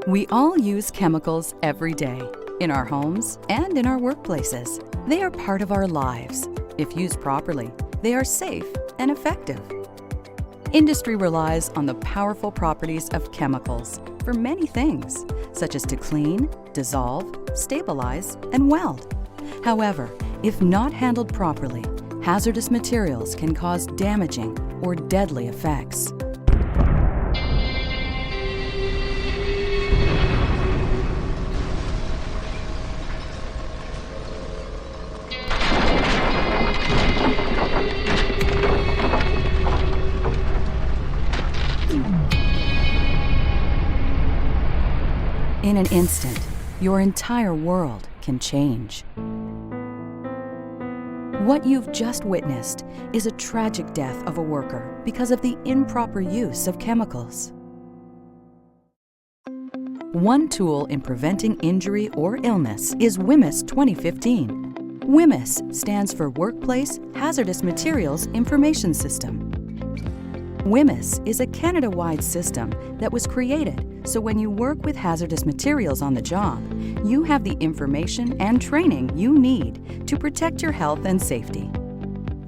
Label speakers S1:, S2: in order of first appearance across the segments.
S1: We all use chemicals every day, in our homes and in our workplaces. They are part of our lives. If used properly, they are safe and effective. Industry relies on the powerful properties of chemicals for many things, such as to clean, dissolve, stabilize, and weld. However, if not handled properly, hazardous materials can cause damaging or deadly effects. In an instant, your entire world can change. What you've just witnessed is a tragic death of a worker because of the improper use of chemicals. One tool in preventing injury or illness is WHMIS 2015. WHMIS stands for Workplace Hazardous Materials Information System. WHMIS is a Canada-wide system that was created so when you work with hazardous materials on the job, you have the information and training you need to protect your health and safety.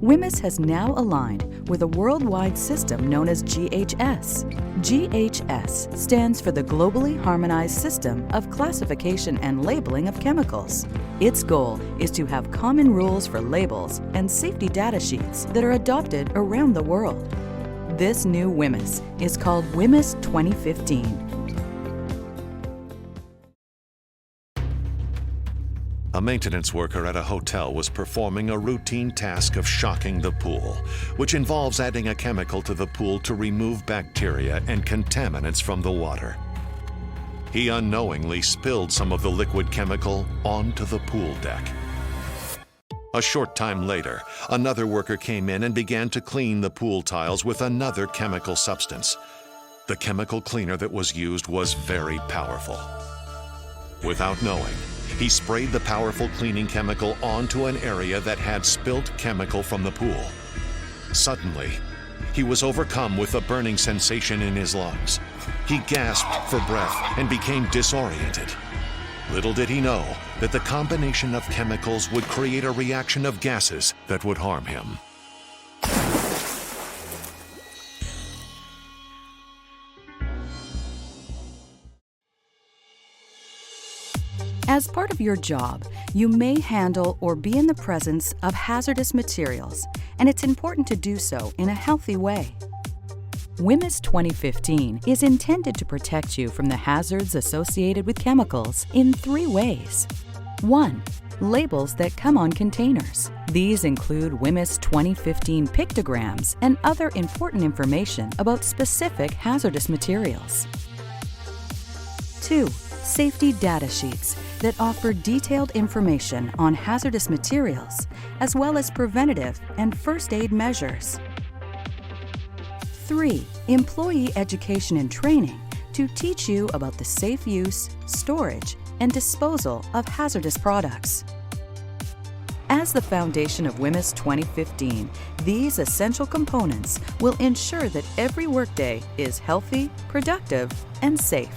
S1: WHMIS has now aligned with a worldwide system known as GHS. GHS stands for the Globally Harmonized System of Classification and Labeling of Chemicals. Its goal is to have common rules for labels and safety data sheets that are adopted around the world. This new WHMIS is called WHMIS 2015.
S2: A maintenance worker at a hotel was performing a routine task of shocking the pool, which involves adding a chemical to the pool to remove bacteria and contaminants from the water. He unknowingly spilled some of the liquid chemical onto the pool deck. A short time later, another worker came in and began to clean the pool tiles with another chemical substance. The chemical cleaner that was used was very powerful. Without knowing, he sprayed the powerful cleaning chemical onto an area that had spilt chemical from the pool. Suddenly, he was overcome with a burning sensation in his lungs. He gasped for breath and became disoriented. Little did he know that the combination of chemicals would create a reaction of gases that would harm him.
S1: As part of your job, you may handle or be in the presence of hazardous materials, and it's important to do so in a healthy way. WHMIS 2015 is intended to protect you from the hazards associated with chemicals in 3 ways. 1. Labels that come on containers. These include WHMIS 2015 pictograms and other important information about specific hazardous materials. 2. Safety data sheets that offer detailed information on hazardous materials, as well as preventative and first aid measures. 3. Employee education and training to teach you about the safe use, storage, and disposal of hazardous products. As the foundation of WHMIS 2015, these essential components will ensure that every workday is healthy, productive, and safe.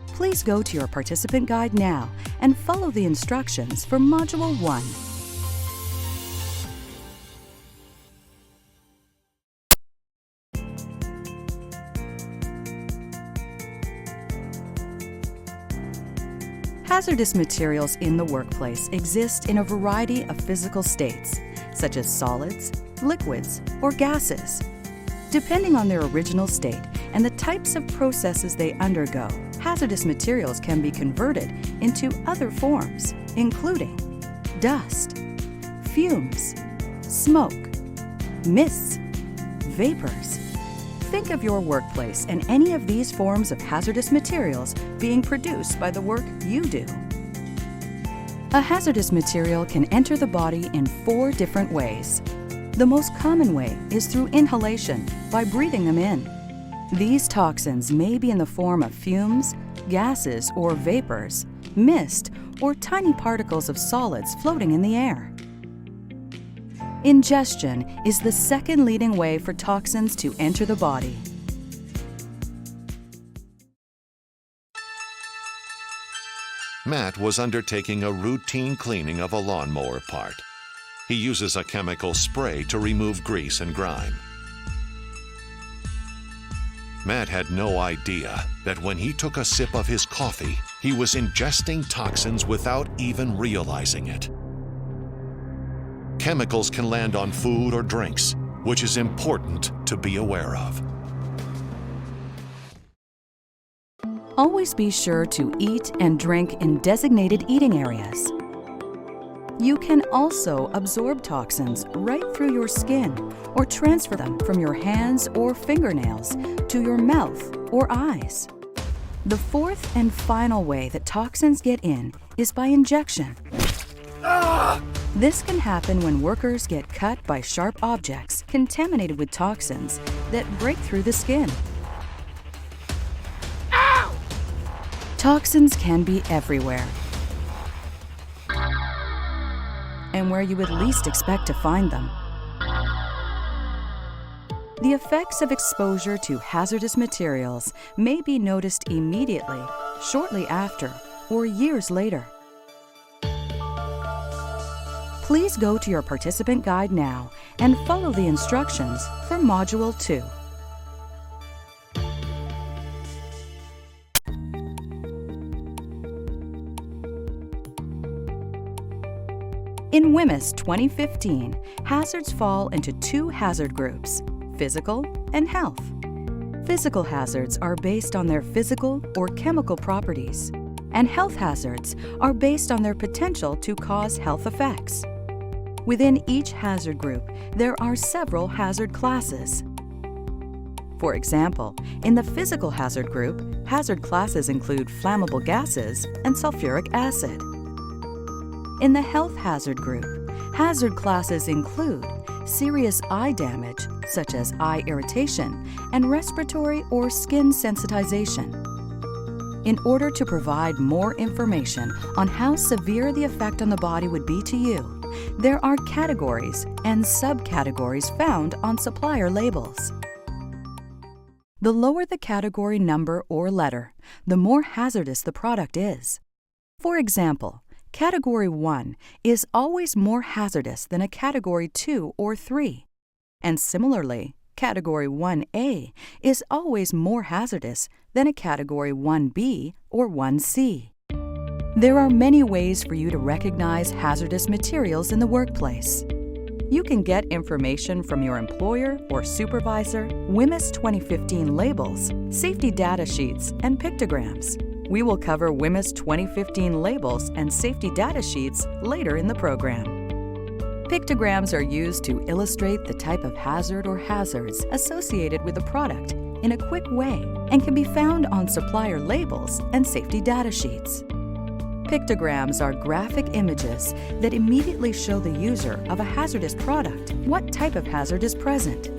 S1: Please go to your participant guide now and follow the instructions for Module 1. Hazardous materials in the workplace exist in a variety of physical states, such as solids, liquids, or gases. Depending on their original state and the types of processes they undergo, hazardous materials can be converted into other forms, including dust, fumes, smoke, mists, vapors. Think of your workplace and any of these forms of hazardous materials being produced by the work you do. A hazardous material can enter the body in 4 different ways. The most common way is through inhalation, by breathing them in. These toxins may be in the form of fumes, gases or vapors, mist, or tiny particles of solids floating in the air. Ingestion is the second leading way for toxins to enter the body.
S2: Matt was undertaking a routine cleaning of a lawnmower part. He uses a chemical spray to remove grease and grime. Matt had no idea that when he took a sip of his coffee, he was ingesting toxins without even realizing it. Chemicals can land on food or drinks, which is important to be aware of.
S1: Always be sure to eat and drink in designated eating areas. You can also absorb toxins right through your skin or transfer them from your hands or fingernails to your mouth or eyes. The fourth and final way that toxins get in is by injection. This can happen when workers get cut by sharp objects contaminated with toxins that break through the skin. Toxins can be everywhere and where you would least expect to find them. The effects of exposure to hazardous materials may be noticed immediately, shortly after, or years later. Please go to your participant guide now and follow the instructions for Module 2. In WHMIS 2015, hazards fall into two hazard groups: physical and health. Physical hazards are based on their physical or chemical properties, and health hazards are based on their potential to cause health effects. Within each hazard group, there are several hazard classes. For example, in the physical hazard group, hazard classes include flammable gases and sulfuric acid. In the health hazard group, hazard classes include serious eye damage, such as eye irritation, and respiratory or skin sensitization. In order to provide more information on how severe the effect on the body would be to you, there are categories and subcategories found on supplier labels. The lower the category number or letter, the more hazardous the product is. For example, Category 1 is always more hazardous than a Category 2 or 3. And similarly, Category 1A is always more hazardous than a Category 1B or 1C. There are many ways for you to recognize hazardous materials in the workplace. You can get information from your employer or supervisor, WHMIS 2015 labels, safety data sheets, and pictograms. We will cover WHMIS 2015 labels and safety data sheets later in the program. Pictograms are used to illustrate the type of hazard or hazards associated with a product in a quick way and can be found on supplier labels and safety data sheets. Pictograms are graphic images that immediately show the user of a hazardous product what type of hazard is present.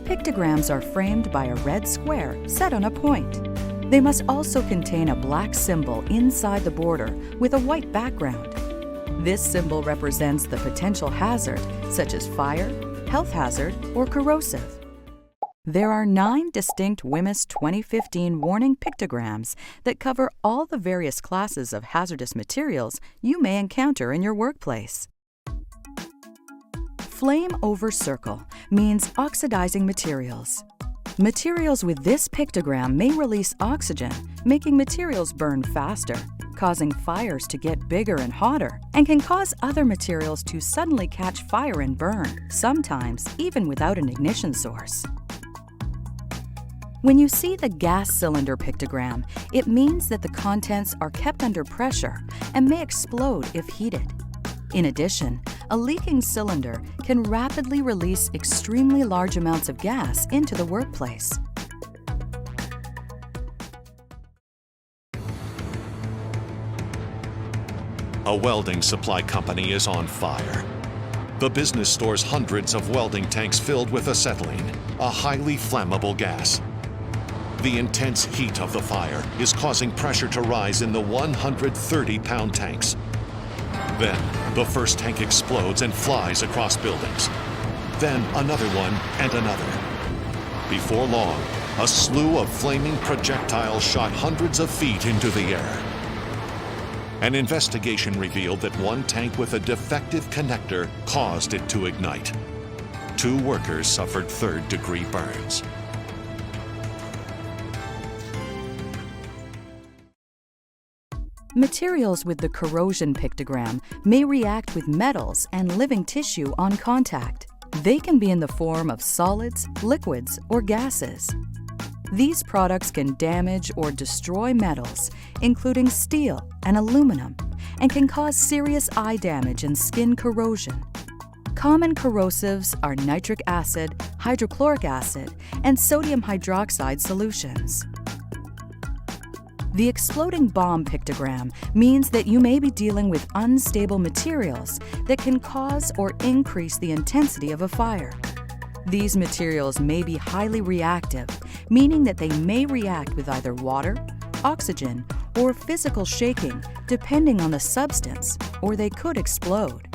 S1: Pictograms are framed by a red square set on a point. They must also contain a black symbol inside the border with a white background. This symbol represents the potential hazard, such as fire, health hazard, or corrosive. There are 9 distinct WHMIS 2015 warning pictograms that cover all the various classes of hazardous materials you may encounter in your workplace. Flame over circle means oxidizing materials. Materials with this pictogram may release oxygen, making materials burn faster, causing fires to get bigger and hotter, and can cause other materials to suddenly catch fire and burn, sometimes even without an ignition source. When you see the gas cylinder pictogram, it means that the contents are kept under pressure and may explode if heated. In addition, a leaking cylinder can rapidly release extremely large amounts of gas into the workplace.
S2: A welding supply company is on fire. The business stores hundreds of welding tanks filled with acetylene, a highly flammable gas. The intense heat of the fire is causing pressure to rise in the 130-pound tanks. Then, the first tank explodes and flies across buildings. Then another one and another. Before long, a slew of flaming projectiles shot hundreds of feet into the air. An investigation revealed that one tank with a defective connector caused it to ignite. 2 workers suffered third-degree burns.
S1: Materials with the corrosion pictogram may react with metals and living tissue on contact. They can be in the form of solids, liquids, or gases. These products can damage or destroy metals, including steel and aluminum, and can cause serious eye damage and skin corrosion. Common corrosives are nitric acid, hydrochloric acid, and sodium hydroxide solutions. The exploding bomb pictogram means that you may be dealing with unstable materials that can cause or increase the intensity of a fire. These materials may be highly reactive, meaning that they may react with either water, oxygen, or physical shaking, depending on the substance, or they could explode.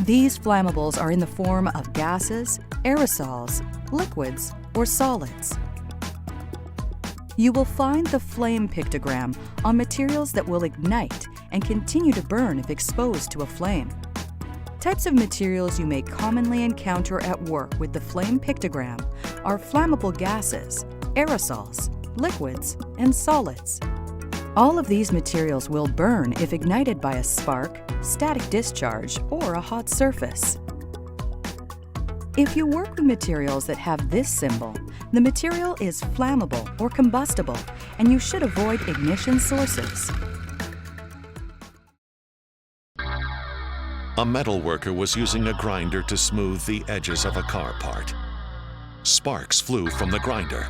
S1: These flammables are in the form of gases, aerosols, liquids, or solids. You will find the flame pictogram on materials that will ignite and continue to burn if exposed to a flame. Types of materials you may commonly encounter at work with the flame pictogram are flammable gases, aerosols, liquids, and solids. All of these materials will burn if ignited by a spark, static discharge, or a hot surface. If you work with materials that have this symbol, the material is flammable or combustible, and you should avoid ignition sources.
S2: A metal worker was using a grinder to smooth the edges of a car part. Sparks flew from the grinder.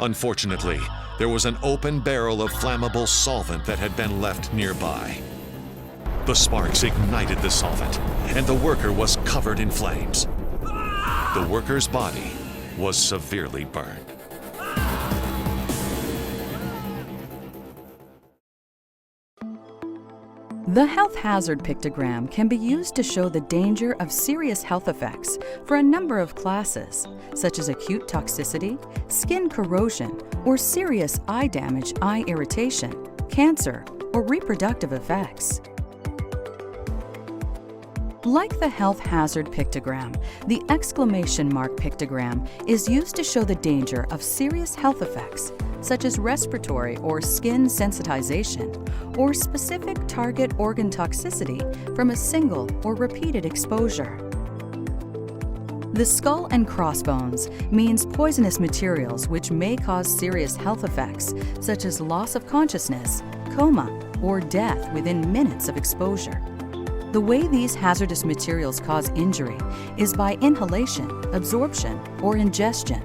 S2: Unfortunately, there was an open barrel of flammable solvent that had been left nearby. The sparks ignited the solvent, and the worker was covered in flames. The worker's body was severely burned.
S1: The health hazard pictogram can be used to show the danger of serious health effects for a number of classes, such as acute toxicity, skin corrosion, or serious eye damage, eye irritation, cancer, or reproductive effects. Like the health hazard pictogram, the exclamation mark pictogram is used to show the danger of serious health effects, such as respiratory or skin sensitization, or specific target organ toxicity from a single or repeated exposure. The skull and crossbones means poisonous materials which may cause serious health effects, such as loss of consciousness, coma, or death within minutes of exposure. The way these hazardous materials cause injury is by inhalation, absorption, or ingestion.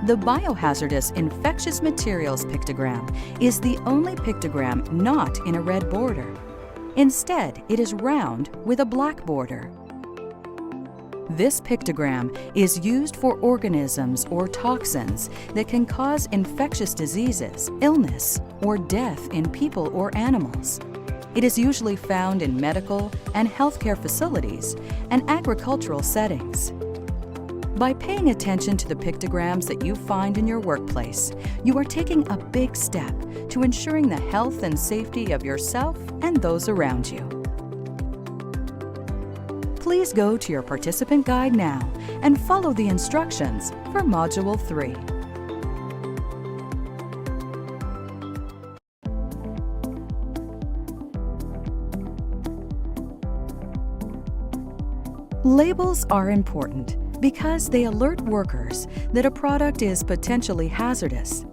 S1: The biohazardous infectious materials pictogram is the only pictogram not in a red border. Instead, it is round with a black border. This pictogram is used for organisms or toxins that can cause infectious diseases, illness, or death in people or animals. It is usually found in medical and healthcare facilities and agricultural settings. By paying attention to the pictograms that you find in your workplace, you are taking a big step to ensuring the health and safety of yourself and those around you. Please go to your participant guide now and follow the instructions for Module 3. Labels are important because they alert workers that a product is potentially hazardous.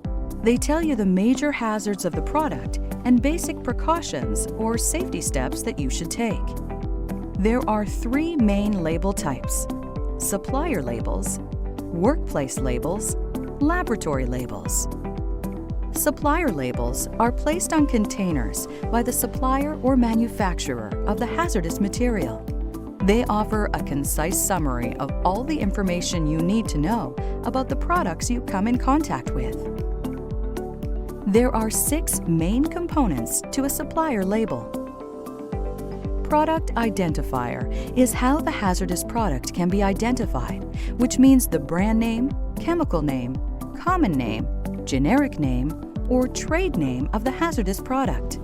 S1: They tell you the major hazards of the product and basic precautions or safety steps that you should take. There are 3 main label types: supplier labels, workplace labels, laboratory labels. Supplier labels are placed on containers by the supplier or manufacturer of the hazardous material. They offer a concise summary of all the information you need to know about the products you come in contact with. There are 6 main components to a supplier label. Product identifier is how the hazardous product can be identified, which means the brand name, chemical name, common name, generic name, or trade name of the hazardous product.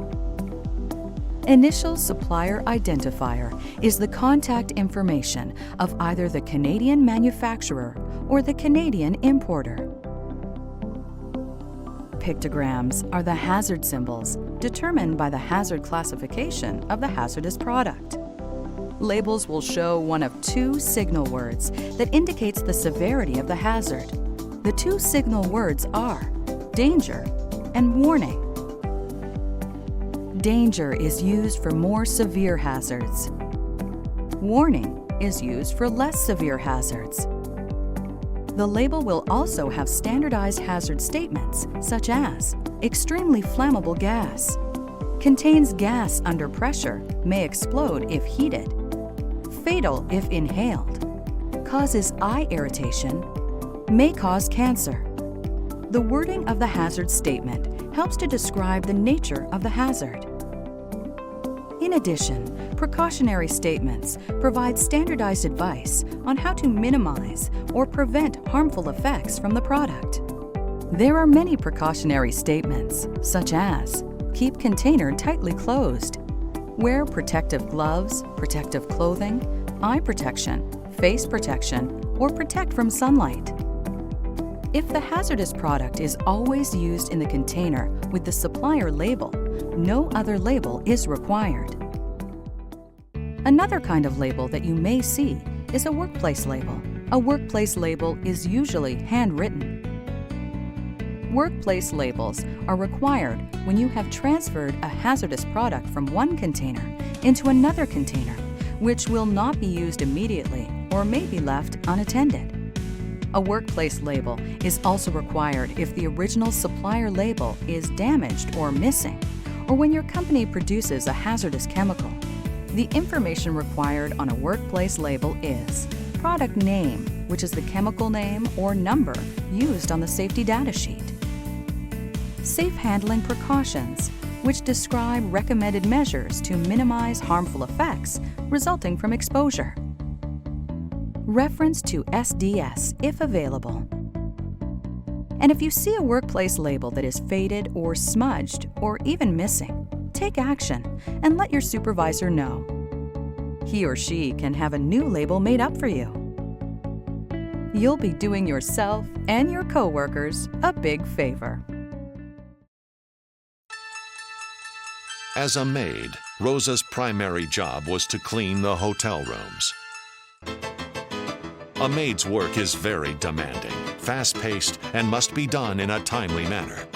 S1: Initial Supplier Identifier is the contact information of either the Canadian manufacturer or the Canadian importer. Pictograms are the hazard symbols determined by the hazard classification of the hazardous product. Labels will show one of two signal words that indicates the severity of the hazard. The two signal words are danger and warning. Danger is used for more severe hazards. Warning is used for less severe hazards. The label will also have standardized hazard statements such as extremely flammable gas, contains gas under pressure, may explode if heated, fatal if inhaled, causes eye irritation, may cause cancer. The wording of the hazard statement helps to describe the nature of the hazard. In addition, precautionary statements provide standardized advice on how to minimize or prevent harmful effects from the product. There are many precautionary statements, such as keep container tightly closed, wear protective gloves, protective clothing, eye protection, face protection, or protect from sunlight. If the hazardous product is always used in the container with the supplier label, no other label is required. Another kind of label that you may see is a workplace label. A workplace label is usually handwritten. Workplace labels are required when you have transferred a hazardous product from one container into another container, which will not be used immediately or may be left unattended. A workplace label is also required if the original supplier label is damaged or missing, or when your company produces a hazardous chemical. The information required on a workplace label is product name, which is the chemical name or number used on the safety data sheet. Safe handling precautions, which describe recommended measures to minimize harmful effects resulting from exposure. Reference to SDS if available. And if you see a workplace label that is faded or smudged or even missing, take action and let your supervisor know. He or she can have a new label made up for you. You'll be doing yourself and your coworkers a big favor.
S2: As a maid, Rosa's primary job was to clean the hotel rooms. A maid's work is very demanding, fast-paced, and must be done in a timely manner.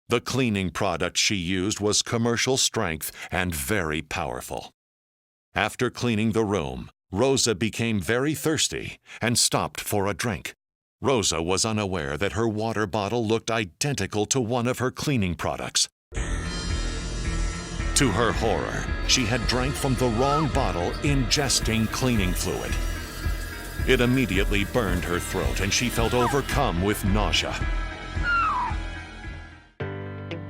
S2: The cleaning product she used was commercial strength and very powerful. After cleaning the room, Rosa became very thirsty and stopped for a drink. Rosa was unaware that her water bottle looked identical to one of her cleaning products. To her horror, she had drank from the wrong bottle, ingesting cleaning fluid. It immediately burned her throat and she felt overcome with nausea.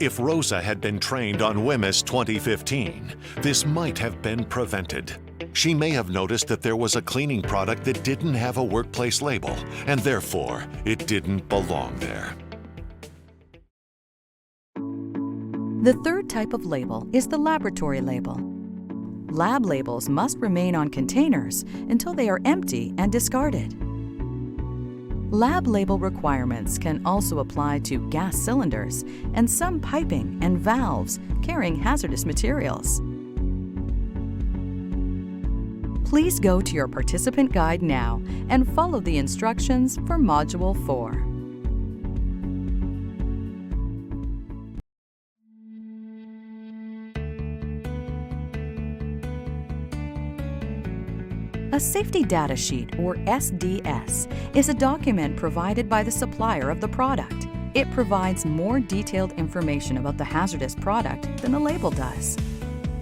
S2: If Rosa had been trained on WHMIS 2015, this might have been prevented. She may have noticed that there was a cleaning product that didn't have a workplace label, and therefore, it didn't belong there.
S1: The third type of label is the laboratory label. Lab labels must remain on containers until they are empty and discarded. Lab label requirements can also apply to gas cylinders and some piping and valves carrying hazardous materials. Please go to your participant guide now and follow the instructions for Module 4. A safety data sheet, or SDS, is a document provided by the supplier of the product. It provides more detailed information about the hazardous product than the label does.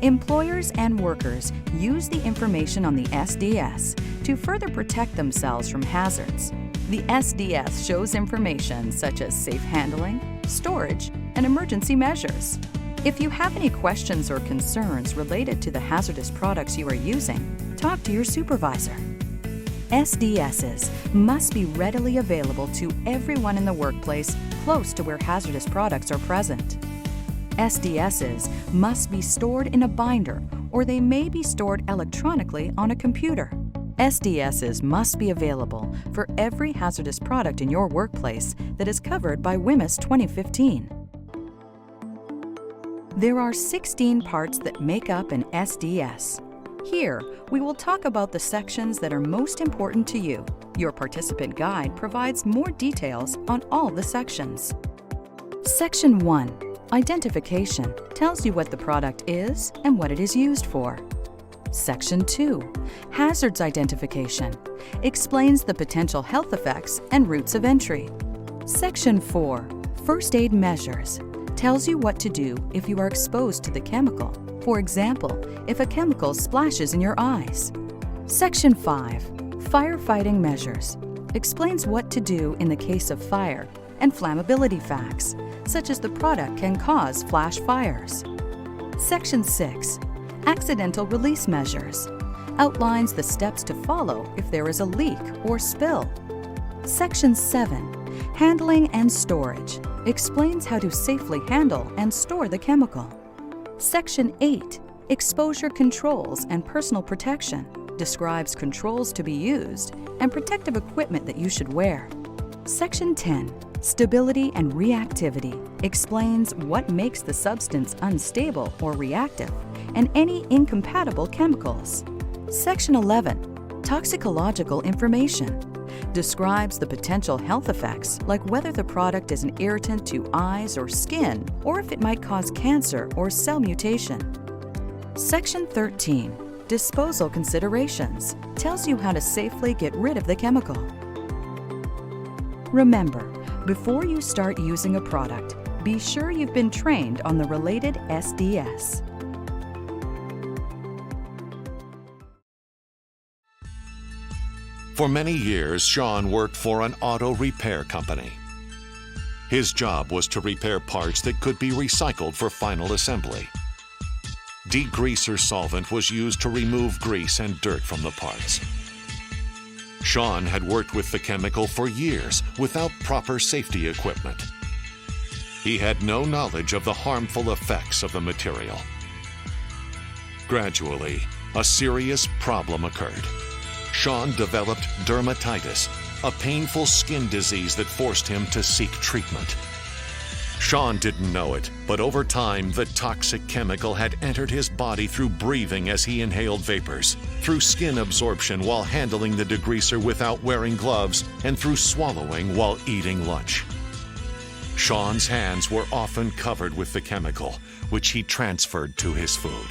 S1: Employers and workers use the information on the SDS to further protect themselves from hazards. The SDS shows information such as safe handling, storage, and emergency measures. If you have any questions or concerns related to the hazardous products you are using, talk to your supervisor. SDSs must be readily available to everyone in the workplace close to where hazardous products are present. SDSs must be stored in a binder, or they may be stored electronically on a computer. SDSs must be available for every hazardous product in your workplace that is covered by WHMIS 2015. There are 16 parts that make up an SDS. Here, we will talk about the sections that are most important to you. Your participant guide provides more details on all the sections. Section 1, Identification, tells you what the product is and what it is used for. Section 2, Hazards Identification, explains the potential health effects and routes of entry. Section 4, First Aid Measures, tells you what to do if you are exposed to the chemical. For example, if a chemical splashes in your eyes. Section 5, Firefighting Measures, explains what to do in the case of fire and flammability facts, such as the product can cause flash fires. Section 6, Accidental Release Measures, outlines the steps to follow if there is a leak or spill. Section 7, Handling and Storage, explains how to safely handle and store the chemical. Section 8, Exposure Controls and Personal Protection, describes controls to be used and protective equipment that you should wear. Section 10, Stability and Reactivity, explains what makes the substance unstable or reactive and any incompatible chemicals. Section 11, Toxicological Information, describes the potential health effects, like whether the product is an irritant to eyes or skin, or if it might cause cancer or cell mutation. Section 13, Disposal Considerations, tells you how to safely get rid of the chemical. Remember, before you start using a product, be sure you've been trained on the related SDS.
S2: For many years, Sean worked for an auto repair company. His job was to repair parts that could be recycled for final assembly. Degreaser solvent was used to remove grease and dirt from the parts. Sean had worked with the chemical for years without proper safety equipment. He had no knowledge of the harmful effects of the material. Gradually, a serious problem occurred. Sean developed dermatitis, a painful skin disease that forced him to seek treatment. Sean didn't know it, but over time, the toxic chemical had entered his body through breathing as he inhaled vapors, through skin absorption while handling the degreaser without wearing gloves, and through swallowing while eating lunch. Sean's hands were often covered with the chemical, which he transferred to his food.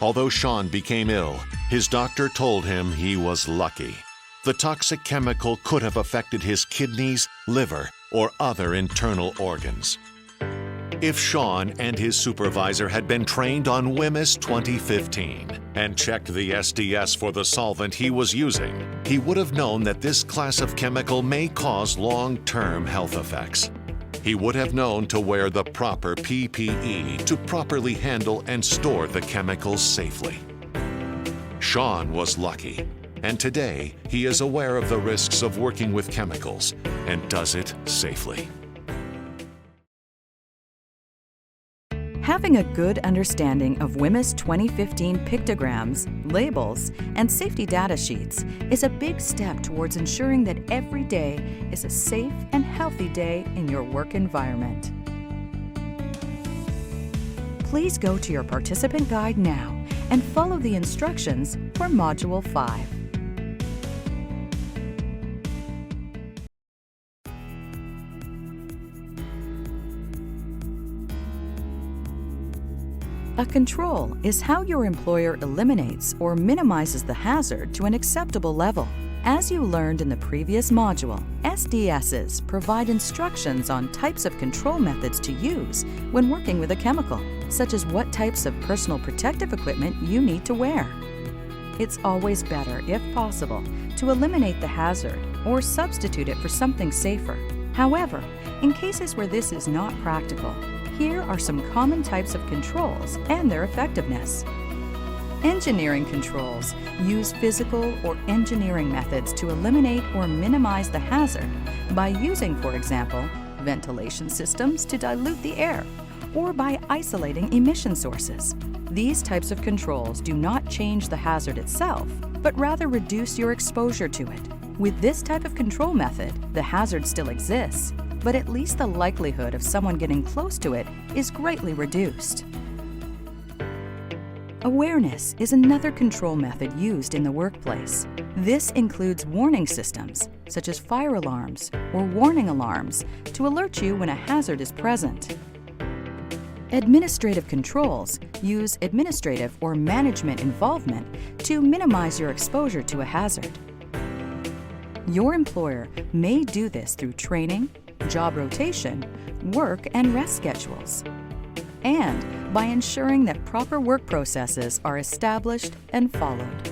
S2: Although Sean became ill, his doctor told him he was lucky. The toxic chemical could have affected his kidneys, liver, or other internal organs. If Sean and his supervisor had been trained on WHMIS 2015 and checked the SDS for the solvent he was using, he would have known that this class of chemical may cause long-term health effects. He would have known to wear the proper PPE to properly handle and store the chemicals safely. Sean was lucky, and today he is aware of the risks of working with chemicals and does it safely.
S1: Having a good understanding of WHMIS 2015 pictograms, labels, and safety data sheets is a big step towards ensuring that every day is a safe and healthy day in your work environment. Please go to your participant guide now and follow the instructions for Module 5. A control is how your employer eliminates or minimizes the hazard to an acceptable level. As you learned in the previous module, SDSs provide instructions on types of control methods to use when working with a chemical, such as what types of personal protective equipment you need to wear. It's always better, if possible, to eliminate the hazard or substitute it for something safer. However, in cases where this is not practical, here are some common types of controls and their effectiveness. Engineering controls use physical or engineering methods to eliminate or minimize the hazard by using, for example, ventilation systems to dilute the air, or by isolating emission sources. These types of controls do not change the hazard itself, but rather reduce your exposure to it. With this type of control method, the hazard still exists, but at least the likelihood of someone getting close to it is greatly reduced. Awareness is another control method used in the workplace. This includes warning systems, such as fire alarms or warning alarms, to alert you when a hazard is present. Administrative controls use administrative or management involvement to minimize your exposure to a hazard. Your employer may do this through training, job rotation, work and rest schedules, and by ensuring that proper work processes are established and followed.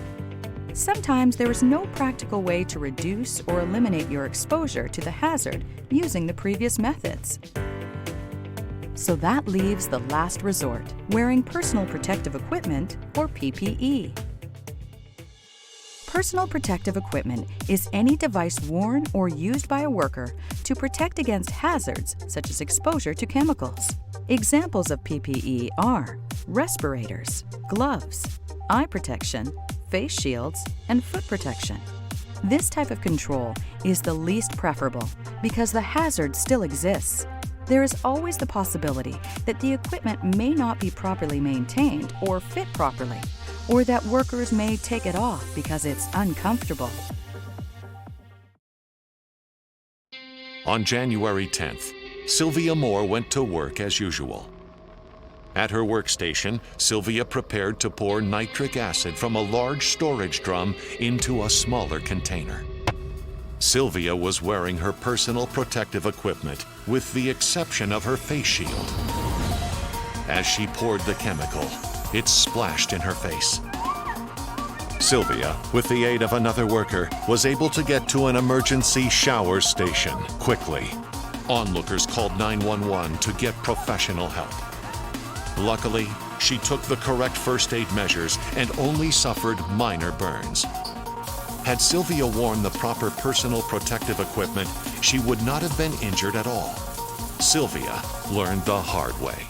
S1: Sometimes there is no practical way to reduce or eliminate your exposure to the hazard using the previous methods. So that leaves the last resort, wearing personal protective equipment or PPE. Personal protective equipment is any device worn or used by a worker to protect against hazards such as exposure to chemicals. Examples of PPE are respirators, gloves, eye protection, face shields, and foot protection. This type of control is the least preferable because the hazard still exists. There is always the possibility that the equipment may not be properly maintained or fit properly, or that workers may take it off because it's uncomfortable.
S2: On January 10th, Sylvia Moore went to work as usual. At her workstation, Sylvia prepared to pour nitric acid from a large storage drum into a smaller container. Sylvia was wearing her personal protective equipment, with the exception of her face shield. As she poured the chemical, it splashed in her face. Sylvia, with the aid of another worker, was able to get to an emergency shower station quickly. Onlookers called 911 to get professional help. Luckily, she took the correct first aid measures and only suffered minor burns. Had Sylvia worn the proper personal protective equipment, she would not have been injured at all. Sylvia learned the hard way.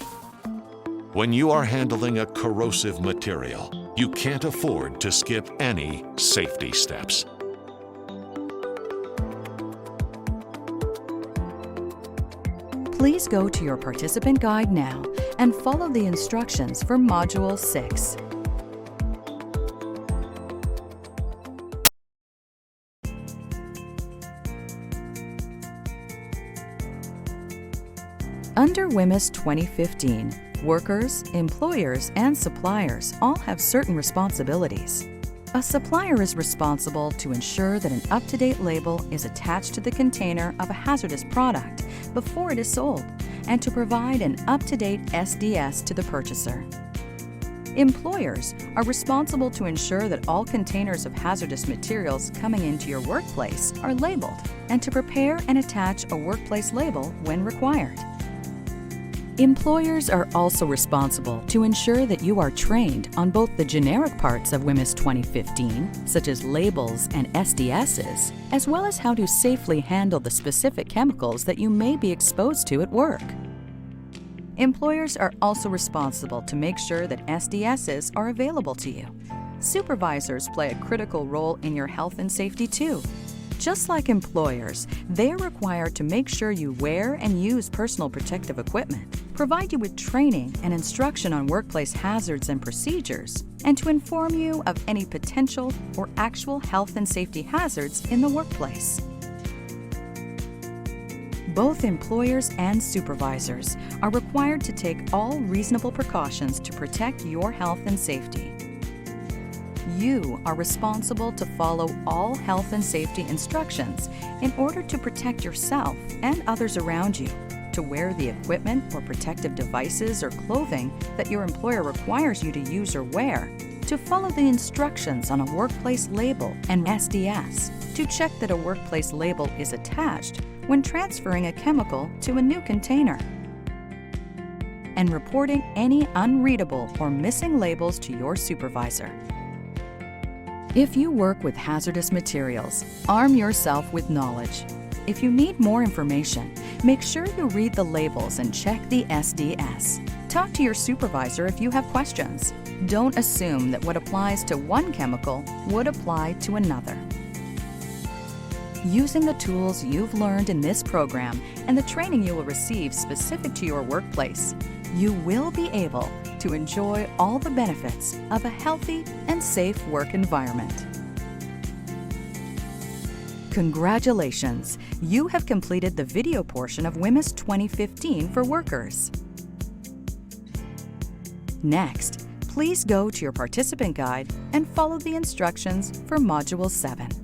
S2: When you are handling a corrosive material, you can't afford to skip any safety steps.
S1: Please go to your participant guide now and follow the instructions for Module 6. Under WHMIS 2015, workers, employers, and suppliers all have certain responsibilities. A supplier is responsible to ensure that an up-to-date label is attached to the container of a hazardous product before it is sold, and to provide an up-to-date SDS to the purchaser. Employers are responsible to ensure that all containers of hazardous materials coming into your workplace are labeled, and to prepare and attach a workplace label when required. Employers are also responsible to ensure that you are trained on both the generic parts of WHMIS 2015, such as labels and SDSs, as well as how to safely handle the specific chemicals that you may be exposed to at work. Employers are also responsible to make sure that SDSs are available to you. Supervisors play a critical role in your health and safety too. Just like employers, they are required to make sure you wear and use personal protective equipment, provide you with training and instruction on workplace hazards and procedures, and to inform you of any potential or actual health and safety hazards in the workplace. Both employers and supervisors are required to take all reasonable precautions to protect your health and safety. You are responsible to follow all health and safety instructions in order to protect yourself and others around you, to wear the equipment or protective devices or clothing that your employer requires you to use or wear, to follow the instructions on a workplace label and SDS, to check that a workplace label is attached when transferring a chemical to a new container, and reporting any unreadable or missing labels to your supervisor. If you work with hazardous materials, arm yourself with knowledge. If you need more information, make sure you read the labels and check the SDS. Talk to your supervisor if you have questions. Don't assume that what applies to one chemical would apply to another. Using the tools you've learned in this program and the training you will receive specific to your workplace, you will be able to enjoy all the benefits of a healthy and safe work environment. Congratulations! You have completed the video portion of WHMIS 2015 for workers. Next, please go to your participant guide and follow the instructions for Module 7.